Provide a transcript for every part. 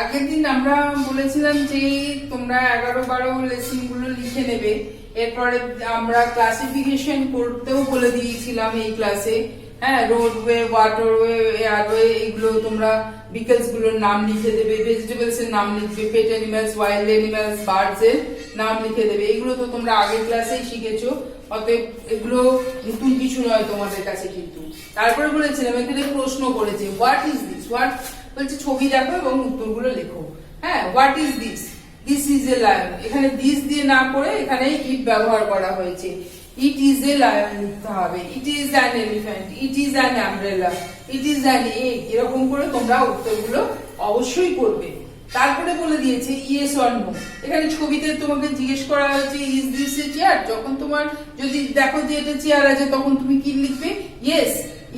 আগের দিন আমরা বলেছিলাম যে তোমরা 11-12 লেসন গুলো লিখে নেবে। এরপরে আমরা ক্লাসিফিকেশন করতেও বলে দিয়েছিলাম এই ক্লাসে। হ্যাঁ, রোডওয়ে, ওয়াটারওয়ে, এয়ারওয়ে, এগুলো তোমরা ভিকেলস গুলোর নাম লিখে দেবে, ভেজিটেবলস এর নাম লিখবে, পেট অ্যানিমালস, ওয়াইল্ড অ্যানিমালস, বার্ডস এর নাম লিখে দেবে। এগুলো তো তোমরা আগের ক্লাসেই শিখেছো, অতএব এগুলো নতুন কিছু নয় তোমাদের কাছে। কিন্তু তারপরে বলেছিলাম এখানে প্রশ্ন করেছে, হোয়াট ইজ দিস, হোয়াট বলছে ছবি দেখো এবং উত্তরগুলো লেখো। হ্যাঁ, what is this, this is a lion, এখানে দিস দিয়ে না করে এখানে ইট ব্যবহার করা হয়েছে। ইট ইজ এ লায়ন লিখতে হবে, it is an elephant, it is an umbrella, it is an egg, এরকম করে তোমরা উত্তরগুলো অবশ্যই করবে। তারপরে বলে দিয়েছে ইয়েস অর নো। এখানে ছবিতে তোমাকে জিজ্ঞেস করা হয়েছে ইজ দিস এ চেয়ার, যখন তোমার যদি দেখো যে এটা চেয়ার আছে তখন তুমি কি লিখবে, yes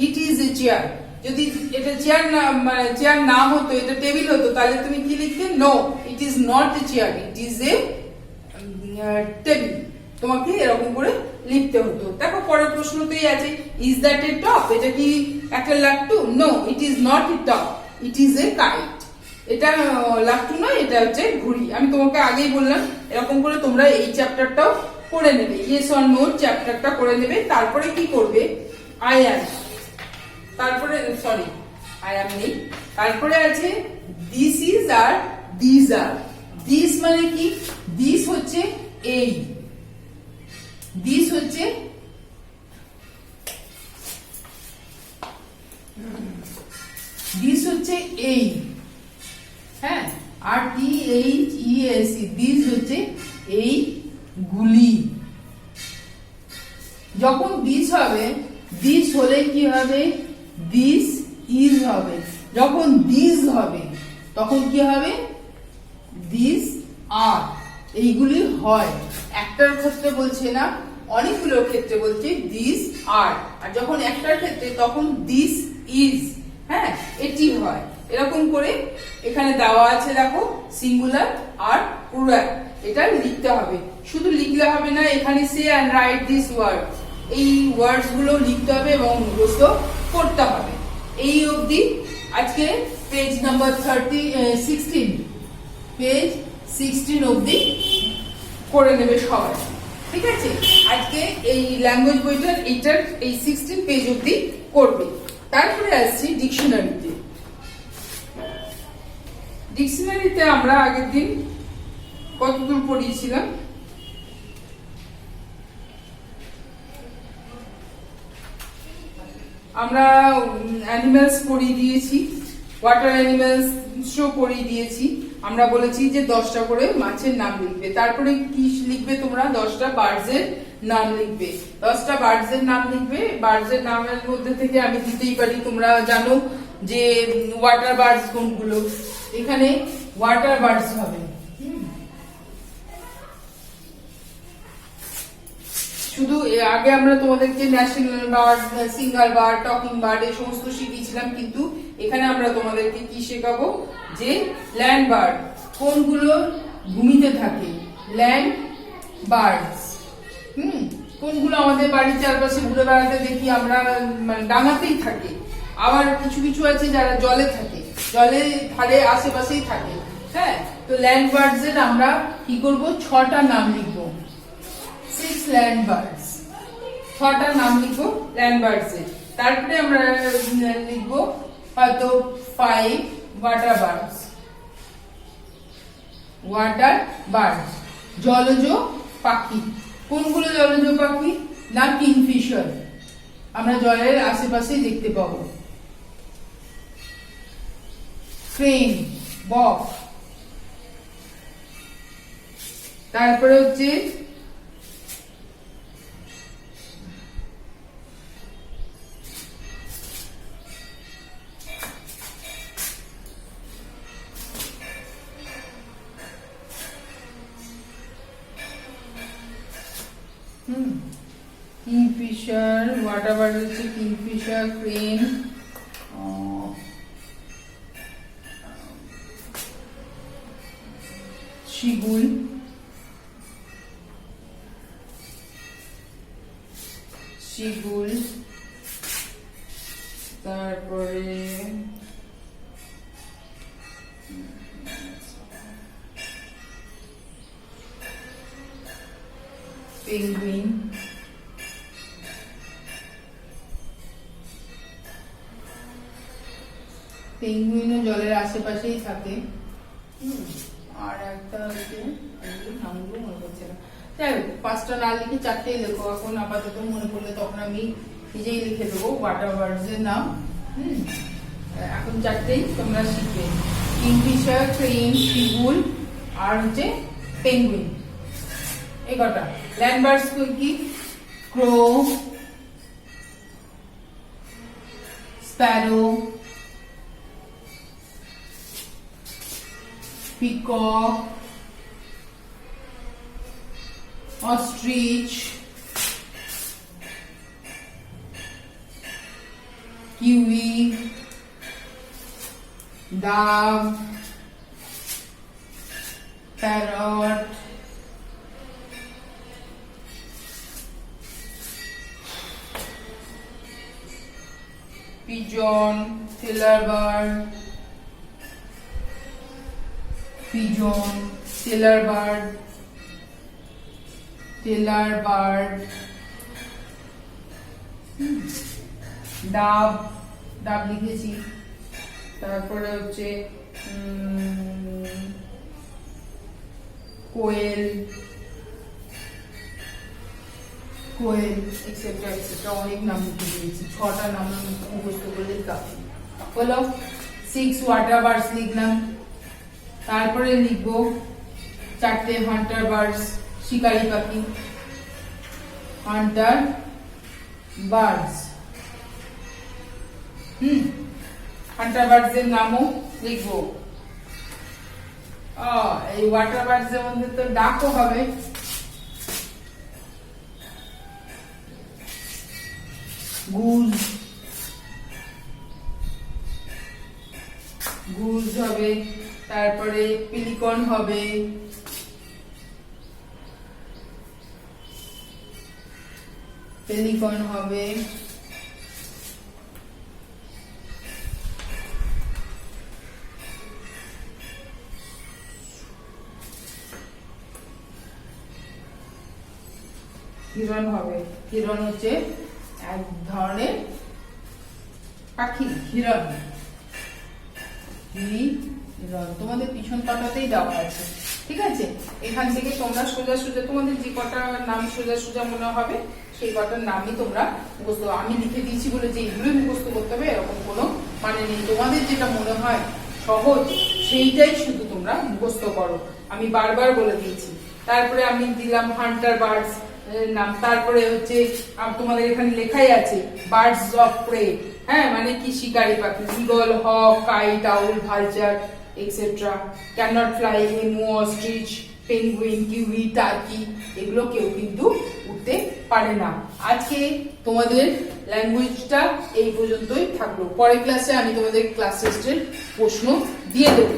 it is A chair. যদি এটা চেয়ার না, মানে চেয়ার না হতো, এটা টেবিল হতো, তাহলে তুমি কি লিখতে, no it is not a chair, it is a table. তোমাকে এরকম করে লিখতে হতো। দেখো পরের প্রশ্নতেই আছে, ইজ দ্যাট এ টপ, এটা কি একটা লাট্টু, no it is not a top, it is a kite. এটা লাট্টু নয়, এটা হচ্ছে ঘুড়ি। আমি তোমাকে আগেই বললাম এরকম করে তোমরা এই চ্যাপ্টারটাও করে নেবে, ইয়েস অর নো চ্যাপ্টারটা করে নেবে। তারপরে কি করবে, আই অ্যাম, তারপরে সরি আই অ্যাম নেই, তারপরে আছে দিস ইজ আর দিস আর। দিস মানে কি, দিস হচ্ছে এই, দিস হচ্ছে দিস হচ্ছে এই, হ্যাঁ, আর T H E S E, this হচ্ছে এই গুলি। যখন দিস হবে, দিস হলে কি হবে, দিস ইজ হবে। যখন দিস হবে তখন কি হবে, দিস আর। এইগুলি হয়, একটার ক্ষেত্রে বলছে না, অনেকগুলোর ক্ষেত্রে বলছে দিস আর। আর যখন একটার ক্ষেত্রে তখন দিস ইজ, হ্যাঁ, এটি হয়। এরকম করে এখানে দেওয়া আছে, দেখো সিঙ্গুলার আর প্লুরাল, এটা লিখতে হবে। শুধু লিখলে হবে না, এখানে say and right this word, এই ওয়ার্ডস গুলো লিখতে হবে এবং মুখস্থ করতে হবে। এই অবধি আজকে পেজ নাম্বার 16, পেজ 16 অবধি করে নেবে সবাই, ঠিক আছে? আজকে এই ল্যাঙ্গুয়েজ বইটার এইটার এই 16 পেজ অবধি করবে। তারপরে আসছি ডিকশনারিতে। ডিকশনারিতে আমরা আগের দিন কতদূর পড়িয়েছিলাম, আমরা অ্যানিমালস পড়িয়ে দিয়েছি, ওয়াটার অ্যানিমালস পড়িয়ে দিয়েছি। আমরা বলেছি যে 10টা করে মাছের নাম লিখবে। তারপরে কি লিখবে তোমরা, 10টা বার্ডস এর নাম লিখবে। 10টা বার্ডস এর নাম লিখবে। বার্ডস এর নামের মধ্যে থেকে আমি দিতেই পারি, তোমরা জানো যে ওয়াটার বার্ডস কোনগুলো। এখানে ওয়াটার বার্ডস হবে, শুধু আগে আমরা তোমাদেরকে national bird, single bird, talking bird এই সমস্ত শিখিয়েছিলাম, কিন্তু এখানে আমরা তোমাদেরকে কি শেখাবো, যে ল্যান্ড বার্ড কোনগুলো ভূমিতে থাকে, ল্যান্ড বার্ডস। কোনগুলো আমাদের বাড়ির চারপাশে ঘুরে বেড়াতে দেখি আমরা, মানে ডাঙাতেই থাকে। আবার কিছু কিছু আছে যারা জলে থাকে, জলে ধারে আশেপাশেই থাকে। হ্যাঁ, তো ল্যান্ড বার্ডস এর আমরা কি করব, 6টা নাম লিখবো, 6 ল্যান্ড বার্ডস, 6টা নাম লিখবো ল্যান্ড বার্ডস এর। তারপরে আমরা লিখবো হয়তো 5 ওয়াটার বার্ডস, ওয়াটার বার্ডস। জলজ পাখি, কোনগুলো জলজ পাখি না, কিংফিশার, আমরা জলের আশেপাশে দেখতে পাবো। ক্রেন, বক। তারপরে হচ্ছে কিংফিশার, ওয়াটার বার্ড হচ্ছে কিংফিশার, ক্রেন, শিগুল, শিগুল, তারপরে পেঙ্গুইন, পেঙ্গুইনও জলের আশেপাশেই থাকে। আর একটা হচ্ছে নামগুলো মনে পড়ছে না, যাই হোক 5টা না লিখে 4টেই লেখো, এখন আপাতত মনে পড়লে তখন আমি নিজেই লিখে দেবো ওয়াটার বার্ডস এর নাম। এখন 4টেই তোমরা শিখবে, কিংফিশার, ক্রেন, শিগুল আর হচ্ছে পেঙ্গুইন, এই কটা। ল্যান্ড বার্ডস কি? ক্রো, Sparrow, peacock, ostrich, kiwi, dove, parrot, pigeon, sailor bird, pigeon, sailor bird, dove, dove লিখেছি। তারপরে হচ্ছে কোয়েল, এক্সেট্রা এক্সেট্রা, অনেক নাম লিখে দিয়েছি, 6টা নাম মুখস্থ করলে কাফি। বলো 6 ওয়াটার বার্ডস লিখলাম। তারপরে লিখবো 4টে হান্টার বার্ডস, শিকারি পাখি, হান্টার বার্ডস। হান্টার বার্ডস এর নামও লিখবো। এই ওয়াটার বার্ডস এর মধ্যে তো ডাকও হবে, গুজ হবে, তারপরে পিলিকন হবে, হিরণ হবে। হিরণ হচ্ছে এক ধরনের পাখি, হিরণ। তোমাদের পিছন পাতাতেই দেওয়া আছে, ঠিক আছে? এখান থেকে তোমরা সোজা সোজা তোমাদের যে কটা নাম সোজা সোজা মনে হবে সেই কটার নামই তোমরা মুখস্থ। আমি লিখে দিয়েছি বলে যে এগুলোই মুখস্থ করতে হবে এরকম কোনো মানে নেই। তোমাদের যেটা মনে হয় সহজ সেইটাই শুধু তোমরা মুখস্থ করো, আমি বারবার বলে দিয়েছি। তারপরে আমি দিলাম হান্টার বার্ডস নাম। তারপরে হচ্ছে তোমাদের এখানে লেখাই আছে বার্ডস অফ প্রে, হ্যাঁ মানে কি? শিকারি পাখি, eagle, hawk, kite, owl, vulture etcetera. Cannot fly, emu, ostrich, penguin, kiwi, turkey, এগুলো কেউ কিন্তু উঠতে পারে না। আজকে তোমাদের ল্যাঙ্গুয়েজটা এই পর্যন্তই থাকলো। পরের ক্লাসে আমি তোমাদের ক্লাস টেস্টের প্রশ্ন দিয়ে দেবো।